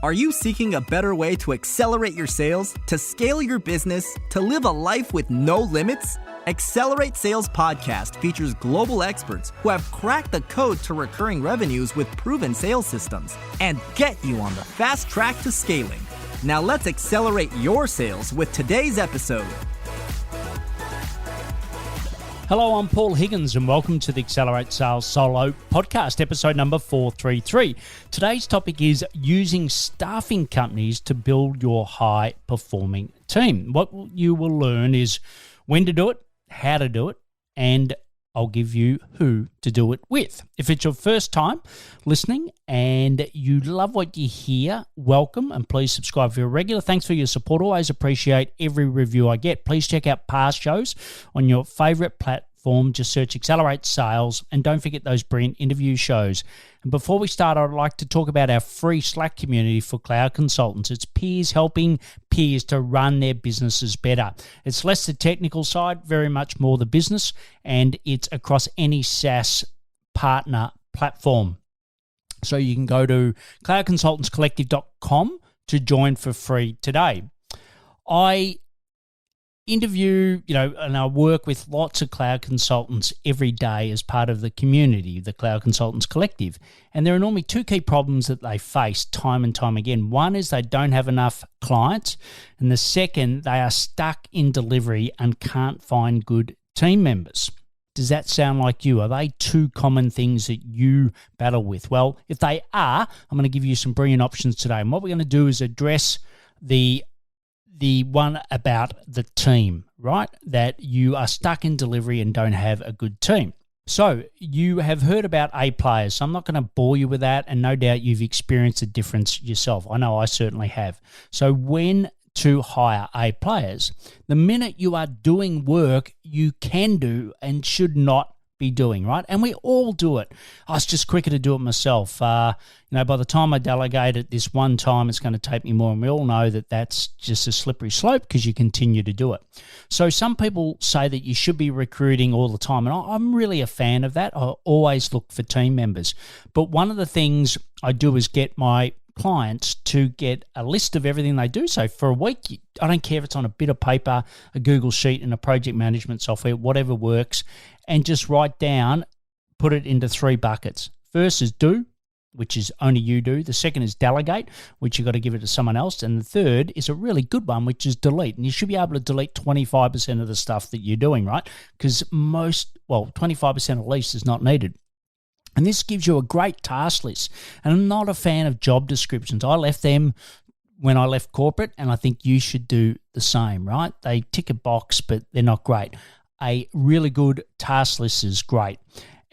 Are you seeking a better way to accelerate your sales, to scale your business, to live a life with no limits? Accelerate Sales Podcast features global experts who have cracked the code to recurring revenues with proven sales systems and get you on the fast track to scaling. Now let's accelerate your sales with today's episode. Hello, I'm Paul Higgins and welcome to the Accelerate Sales Solo Podcast, episode number 433. Today's topic is using staffing companies to build your high-performing team. What you will learn is when to do it, how to do it, and I'll give you who to do it with. If it's your first time listening and you love what you hear, welcome and please subscribe if you're a regular. Thanks for your support. Always appreciate every review I get. Please check out past shows on your favorite platform. Just search Accelerate Sales and don't forget those brilliant interview shows. And before we start, I'd like to talk about our free Slack community for cloud consultants. It's peers helping peers to run their businesses better. It's less the technical side, very much more the business, and it's across any SaaS partner platform. So you can go to cloudconsultantscollective.com to join for free today. I interview, and I work with lots of cloud consultants every day as part of the community, the Cloud Consultants Collective. And there are normally two key problems that they face time and time again. One is they don't have enough clients. And the second, they are stuck in delivery and can't find good team members. Does that sound like you? Are they two common things that you battle with? Well, if they are, I'm going to give you some brilliant options today. And what we're going to do is address the one about the team, right? That you are stuck in delivery and don't have a good team. So you have heard about A players, so I'm not going to bore you with that, and no doubt you've experienced a difference yourself. I know I certainly have. So when to hire A players, the minute you are doing work you can do and should not be doing, right? And we all do it. I was just quicker to do it myself. By the time I delegate it this one time, it's going to take me more. And we all know that that's just a slippery slope because you continue to do it. So some people say that you should be recruiting all the time. And I'm really a fan of that. I always look for team members. But one of the things I do is get my clients to get a list of everything they do. So for a week, I don't care if it's on a bit of paper, a Google Sheet, and a project management software, whatever works, and just write down, put it into three buckets. First is do, which is only you do. The second is delegate, which you've got to give it to someone else. And the third is a really good one, which is delete. And you should be able to delete 25% of the stuff that you're doing, right? Because 25% at least is not needed. And this gives you a great task list. And I'm not a fan of job descriptions. I left them when I left corporate, and I think you should do the same, right? They tick a box, but they're not great. A really good task list is great.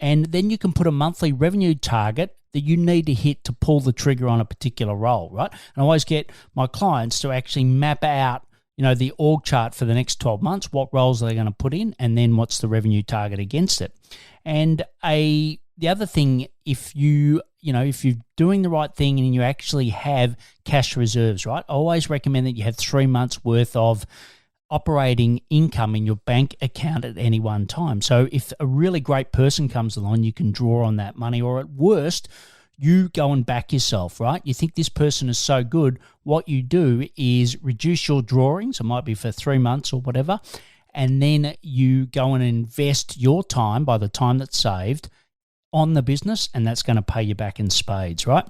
And then you can put a monthly revenue target that you need to hit to pull the trigger on a particular role, right? And I always get my clients to actually map out the org chart for the next 12 months, what roles are they going to put in, and then what's the revenue target against it. And the other thing, if you're doing the right thing and you actually have cash reserves, right? I always recommend that you have 3 months worth of operating income in your bank account at any one time. So if a really great person comes along, you can draw on that money, or at worst, you go and back yourself, right? You think this person is so good, what you do is reduce your drawings, it might be for 3 months or whatever, and then you go and invest your time by the time that's saved on the business, and that's going to pay you back in spades, right?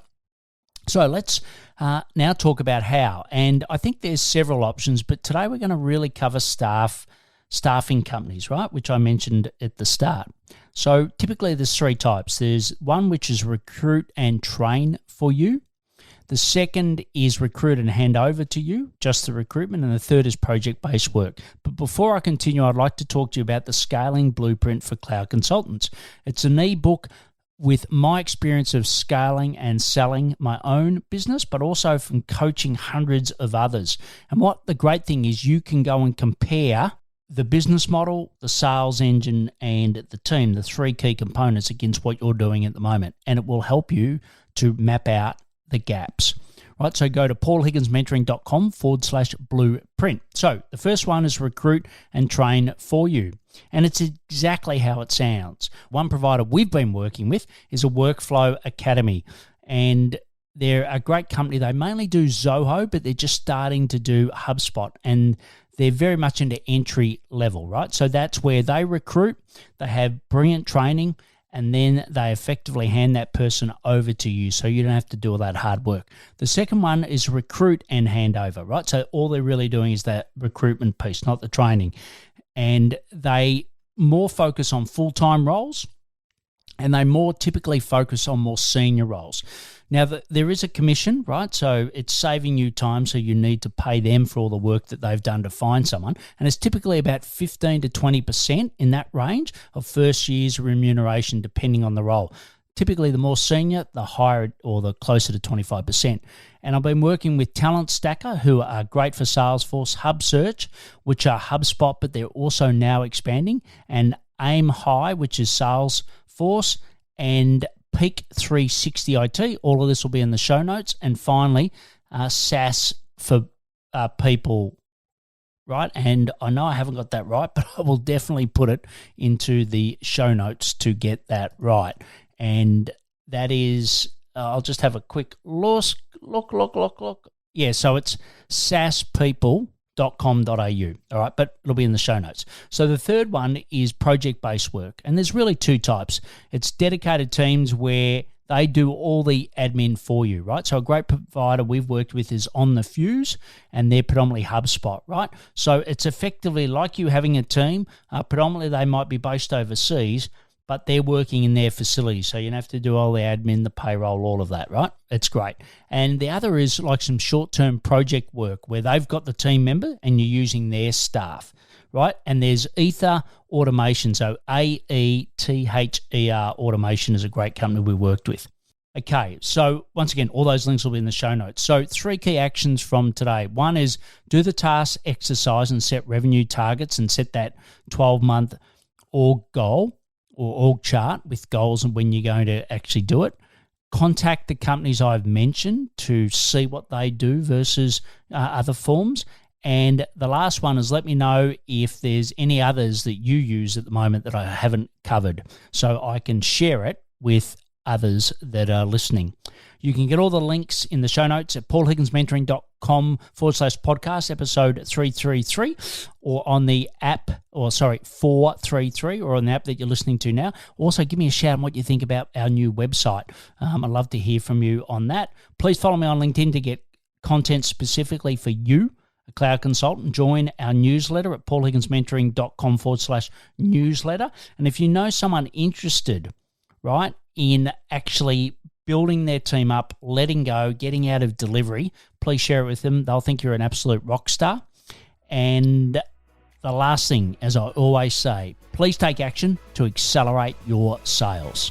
So let's now talk about how. And I think there's several options, but today we're going to really cover staffing companies, right, which I mentioned at the start. So typically there's three types. There's one which is recruit and train for you. The second is recruit and hand over to you, just the recruitment. And the third is project-based work. But before I continue, I'd like to talk to you about the Scaling Blueprint for Cloud Consultants. It's an ebook with my experience of scaling and selling my own business, but also from coaching hundreds of others. And what the great thing is, you can go and compare the business model, the sales engine, and the team, the three key components against what you're doing at the moment. And it will help you to map out the gaps, right? So go to paulhigginsmentoring.com/blueprint. So the first one is recruit and train for you. And it's exactly how it sounds. One provider we've been working with is a Workflow Academy. And they're a great company. They mainly do Zoho, but they're just starting to do HubSpot, and they're very much into entry level, right? So that's where they recruit. They have brilliant training, and then they effectively hand that person over to you, so you don't have to do all that hard work. The second one is recruit and handover, right? So all they're really doing is that recruitment piece, not the training. And they more focus on full-time roles, and they more typically focus on more senior roles. Now, there is a commission, right? So it's saving you time, so you need to pay them for all the work that they've done to find someone. And it's typically about 15 to 20% in that range of first year's remuneration, depending on the role. Typically, the more senior, the higher or the closer to 25%. And I've been working with Talent Stacker, who are great for Salesforce, HubSearch, which are HubSpot, but they're also now expanding, and Aim High, which is Salesforce, and Peak 360 IT. All of this will be in the show notes. And finally, SaaS for people, right? And I know I haven't got that right, but I will definitely put it into the show notes to get that right. And that is, I'll just have a quick look. Yeah, so it's saaspeople.com.au, all right, but it'll be in the show notes. So the third one is project-based work, and there's really two types. It's dedicated teams where they do all the admin for you, right? So a great provider we've worked with is On The Fuse, and they're predominantly HubSpot, right? So it's effectively like you having a team. Predominantly they might be based overseas, but they're working in their facility, so you don't have to do all the admin, the payroll, all of that, right? It's great. And the other is like some short-term project work where they've got the team member and you're using their staff, right? And there's Ether Automation, so AETHER Automation is a great company we worked with. Okay, so once again, all those links will be in the show notes. So 3 key actions from today. One is do the task exercise and set revenue targets and set that 12-month org goal, or org chart with goals and when you're going to actually do it. Contact the companies I've mentioned to see what they do versus other forms. And the last one is let me know if there's any others that you use at the moment that I haven't covered, so I can share it with others that are listening. You can get all the links in the show notes at paulhigginsmentoring.com/podcast, episode 333, or on the app, 433, or on the app that you're listening to now. Also, give me a shout on what you think about our new website. I'd love to hear from you on that. Please follow me on LinkedIn to get content specifically for you, a cloud consultant. Join our newsletter at paulhigginsmentoring.com/newsletter. And if you know someone interested, right, in actually building their team up, letting go, getting out of delivery, please share it with them. They'll think you're an absolute rock star. And the last thing, as I always say, please take action to accelerate your sales.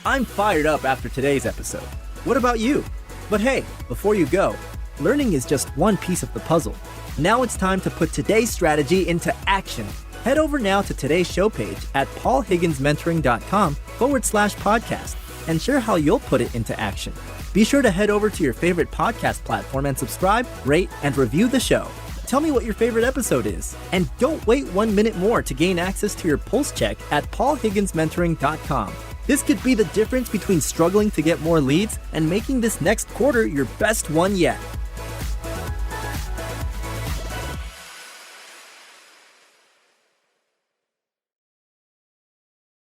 I'm fired up after today's episode. What about you? But hey, before you go, learning is just one piece of the puzzle. Now it's time to put today's strategy into action. Head over now to today's show page at paulhigginsmentoring.com/podcast and share how you'll put it into action. Be sure to head over to your favorite podcast platform and subscribe, rate, and review the show. Tell me what your favorite episode is. And don't wait 1 minute more to gain access to your pulse check at paulhigginsmentoring.com. This could be the difference between struggling to get more leads and making this next quarter your best one yet.